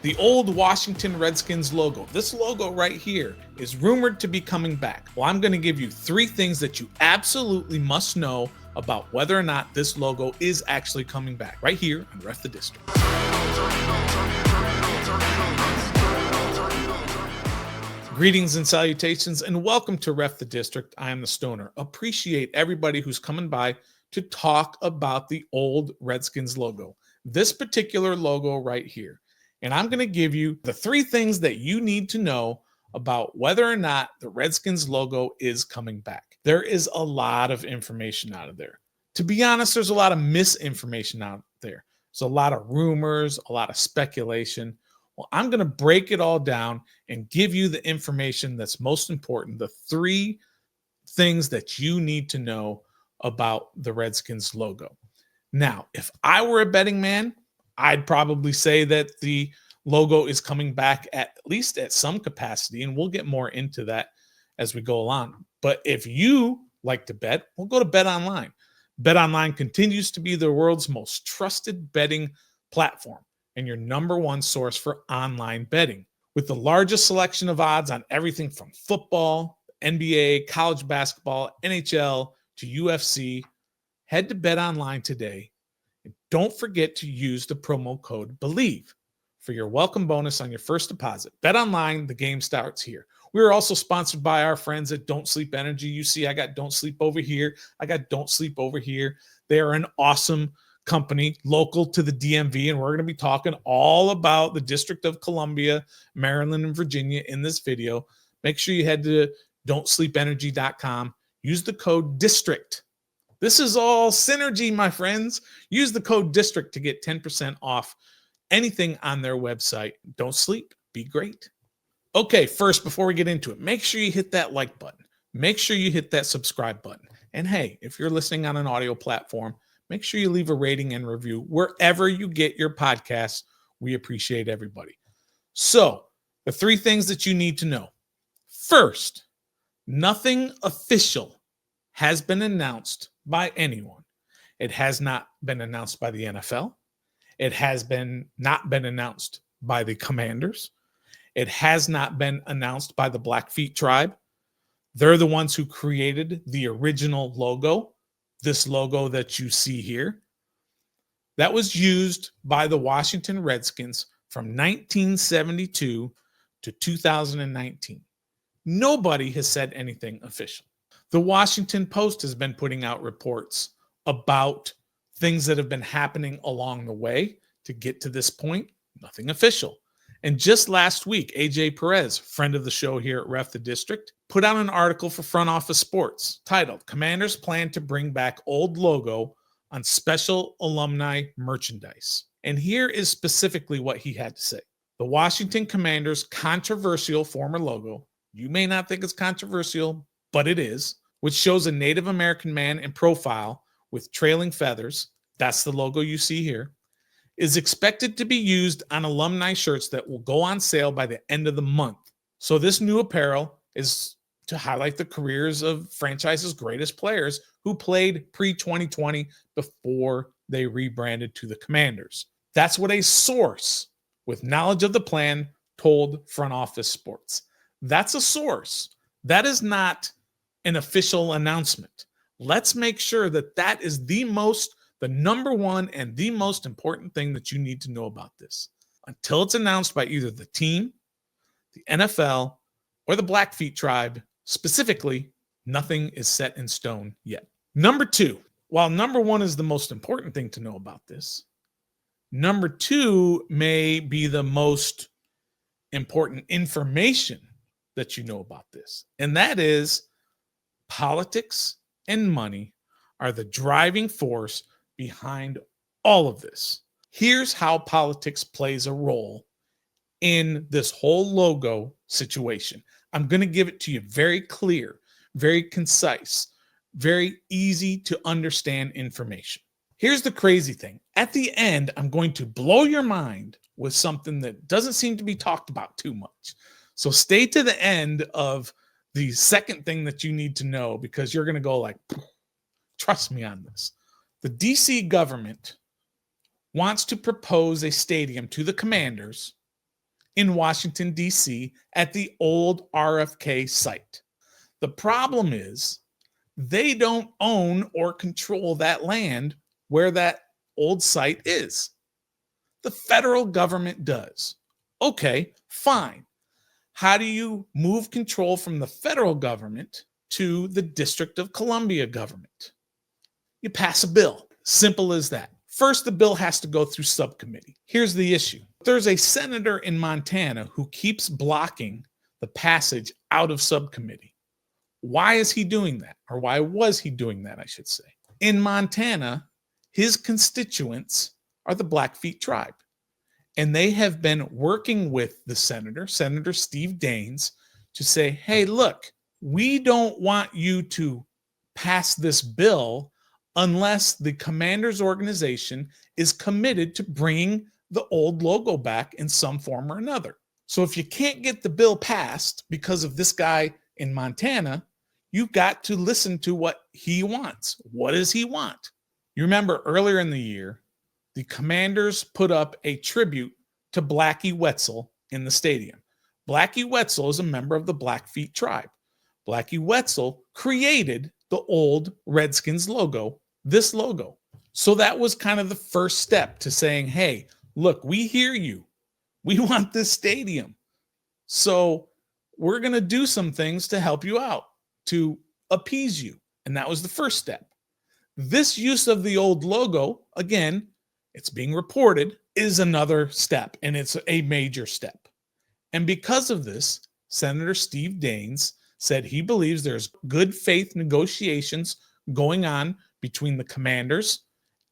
The old Washington Redskins logo, this logo right here, is rumored to be coming back. Well, I'm going to give you 3 things that you absolutely must know about whether or not this logo is actually coming back, right here on Ref the District. Greetings and salutations, and welcome to Ref the District. I am the Stoner. Appreciate everybody who's coming by to talk about the old Redskins logo, this particular logo right here. And I'm going to give you the 3 things that you need to know about whether or not the Redskins logo is coming back. There is a lot of information out of there. To be honest, there's a lot of misinformation out there. There's a lot of rumors, a lot of speculation. Well, I'm going to break it all down and give you the information that's most important, the 3 things that you need to know about the Redskins logo. Now, if I were a betting man, I'd probably say that the logo is coming back at least at some capacity, and we'll get more into that as we go along. But if you like to bet, we'll go to Bet Online. Bet Online continues to be the world's most trusted betting platform and your number one source for online betting. With the largest selection of odds on everything from football, NBA, college basketball, NHL to UFC, head to Bet Online today. And don't forget to use the promo code BELIEVE for your welcome bonus on your first deposit. Bet Online, the game starts here. We are also sponsored by our friends at Don't Sleep Energy. You see, I got Don't Sleep over here. I got Don't Sleep over here. They are an awesome company local to the DMV, and we're going to be talking all about the District of Columbia, Maryland, and Virginia in this video. Make sure you head to don'tsleepenergy.com. Use the code DISTRICT. This is all synergy, my friends. Use the code DISTRICT to get 10% off anything on their website. Don't sleep. Be great. Okay, first, before we get into it, make sure you hit that like button. Make sure you hit that subscribe button. And hey, if you're listening on an audio platform, make sure you leave a rating and review wherever you get your podcasts. We appreciate everybody. So, the 3 things that you need to know. First, nothing official has been announced by anyone. It has not been announced by the NFL. It has not been announced by the Commanders. It has not been announced by the Blackfeet tribe. They're the ones who created the original logo, this logo that you see here. That was used by the Washington Redskins from 1972 to 2019. Nobody has said anything official. The Washington Post has been putting out reports about things that have been happening along the way to get to this point. Nothing official. And just last week, AJ Perez, friend of the show here at Ref the District, put out an article for Front Office Sports titled, "Commanders Plan to Bring Back Old Logo on Special Alumni Merchandise." And here is specifically what he had to say. The Washington Commanders' controversial former logo, you may not think it's controversial, but it is, which shows a Native American man in profile with trailing feathers, that's the logo you see here, is expected to be used on alumni shirts that will go on sale by the end of the month. So this new apparel is to highlight the careers of franchise's greatest players who played pre-2020 before they rebranded to the Commanders. That's what a source with knowledge of the plan told Front Office Sports. That's a source. That is not an official announcement. Let's make sure that that is the number one and the most important thing that you need to know about this. Until it's announced by either the team, the NFL, or the Blackfeet tribe, specifically, nothing is set in stone yet. Number 2, while number 1 is the most important thing to know about this, number 2 may be the most important information that you know about this. And that is politics and money are the driving force behind all of this. Here's how politics plays a role in this whole logo situation. I'm going to give it to you very clear, very concise, very easy to understand information. Here's the crazy thing. At the end, I'm going to blow your mind with something that doesn't seem to be talked about too much. So stay to the end of the second thing that you need to know, because you're going to go like, trust me on this. The DC government wants to propose a stadium to the Commanders in Washington, D.C. at the old RFK site. The problem is they don't own or control that land where that old site is. The federal government does. Okay, fine. How do you move control from the federal government to the District of Columbia government? You pass a bill. Simple as that. First, the bill has to go through subcommittee. Here's the issue. There's a senator in Montana who keeps blocking the passage out of subcommittee. Why is he doing that? Or why was he doing that, I should say? In Montana, his constituents are the Blackfeet tribe. And they have been working with the senator, Senator Steve Daines, to say, hey, look, we don't want you to pass this bill unless the commander's organization is committed to bringing the old logo back in some form or another. So if you can't get the bill passed because of this guy in Montana, you've got to listen to what he wants. What does he want? You remember earlier in the year, the Commanders put up a tribute to Blackie Wetzel in the stadium. Blackie Wetzel is a member of the Blackfeet tribe. Blackie Wetzel created the old Redskins logo, this logo. So that was kind of the first step to saying, hey, look, we hear you. We want this stadium. So we're going to do some things to help you out, to appease you. And that was the first step. This use of the old logo, again, it's being reported, is another step, and it's a major step. And because of this, Senator Steve Daines said he believes there's good faith negotiations going on between the Commanders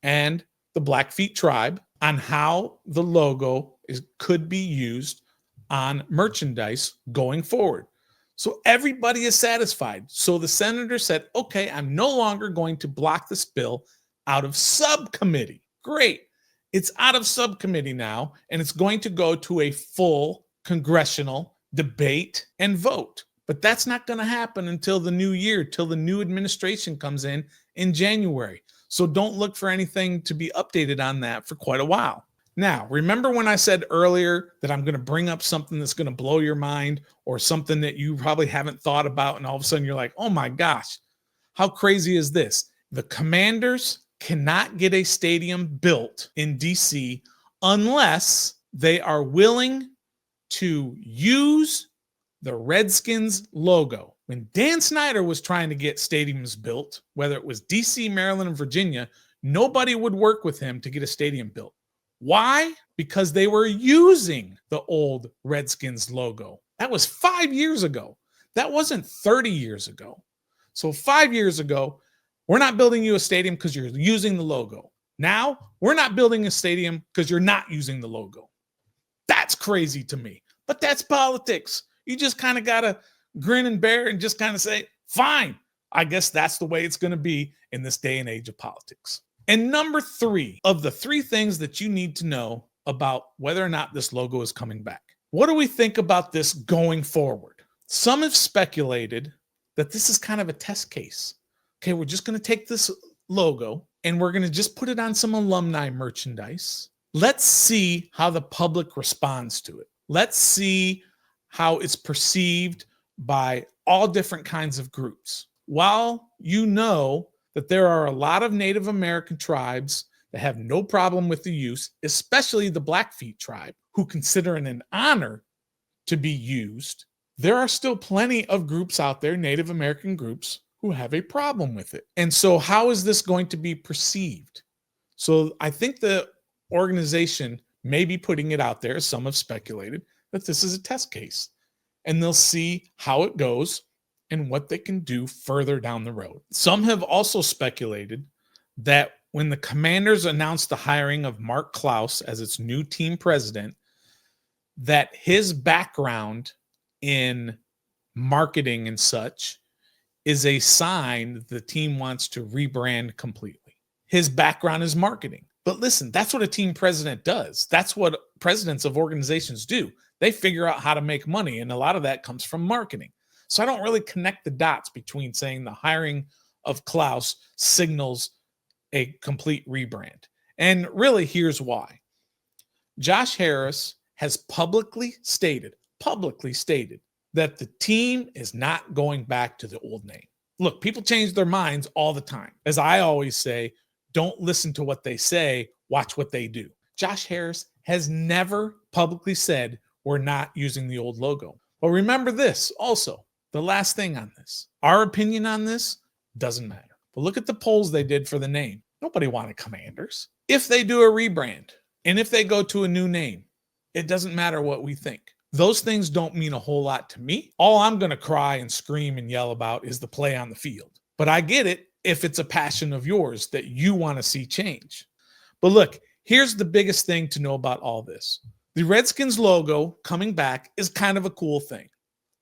and the Blackfeet tribe on how the logo could be used on merchandise going forward. So everybody is satisfied. So the senator said, okay, I'm no longer going to block this bill out of subcommittee. Great. It's out of subcommittee now, and it's going to go to a full congressional debate and vote. But that's not going to happen until the new year, till the new administration comes in January. So don't look for anything to be updated on that for quite a while. Now, remember when I said earlier that I'm going to bring up something that's going to blow your mind, or something that you probably haven't thought about, and all of a sudden you're like, oh my gosh, how crazy is this? The Commanders cannot get a stadium built in DC unless they are willing to use the Redskins logo. When Dan Snyder was trying to get stadiums built, whether it was DC, Maryland, and Virginia, nobody would work with him to get a stadium built. Why? Because they were using the old Redskins logo. That was 5 years ago. That wasn't 30 years ago. So 5 years ago, we're not building you a stadium because you're using the logo. Now, we're not building a stadium because you're not using the logo. That's crazy to me. But that's politics. You just kind of got to grin and bear and just kind of say, fine, I guess that's the way it's going to be in this day and age of politics. And number 3 of the 3 things that you need to know about whether or not this logo is coming back. What do we think about this going forward? Some have speculated that this is kind of a test case. Okay, we're just going to take this logo and we're going to just put it on some alumni merchandise. Let's see how the public responds to it. Let's see how it's perceived by all different kinds of groups. While you know that there are a lot of Native American tribes that have no problem with the use, especially the Blackfeet tribe, who consider it an honor to be used, there are still plenty of groups out there, Native American groups, who have a problem with it. And so how is this going to be perceived? So I think the organization may be putting it out there, as some have speculated, that this is a test case. And they'll see how it goes and what they can do further down the road. Some have also speculated that when the Commanders announced the hiring of Mark Klaus as its new team president, that his background in marketing and such is a sign that the team wants to rebrand completely. His background is marketing. But listen, that's what a team president does. That's what presidents of organizations do. They figure out how to make money, and a lot of that comes from marketing. So I don't really connect the dots between saying the hiring of Klaus signals a complete rebrand. And really, here's why. Josh Harris has publicly stated that the team is not going back to the old name. Look, people change their minds all the time. As I always say, don't listen to what they say, watch what they do. Josh Harris has never publicly said we're not using the old logo. But remember this also, the last thing on this. Our opinion on this doesn't matter. But look at the polls they did for the name. Nobody wanted Commanders. If they do a rebrand and if they go to a new name, it doesn't matter what we think. Those things don't mean a whole lot to me. All I'm going to cry and scream and yell about is the play on the field. But I get it if it's a passion of yours that you want to see change. But look, here's the biggest thing to know about all this. The Redskins logo coming back is kind of a cool thing.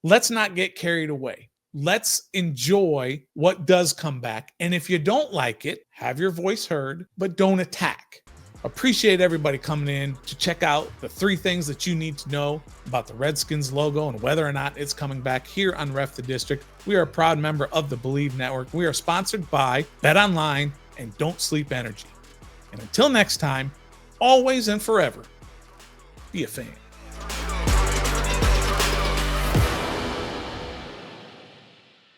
Let's not get carried away. Let's enjoy what does come back. And if you don't like it, have your voice heard, but don't attack. Appreciate everybody coming in to check out the 3 things that you need to know about the Redskins logo and whether or not it's coming back here on Ref the District. We are a proud member of the Believe Network. We are sponsored by BetOnline and Don't Sleep Energy. And until next time, always and forever, be a fan.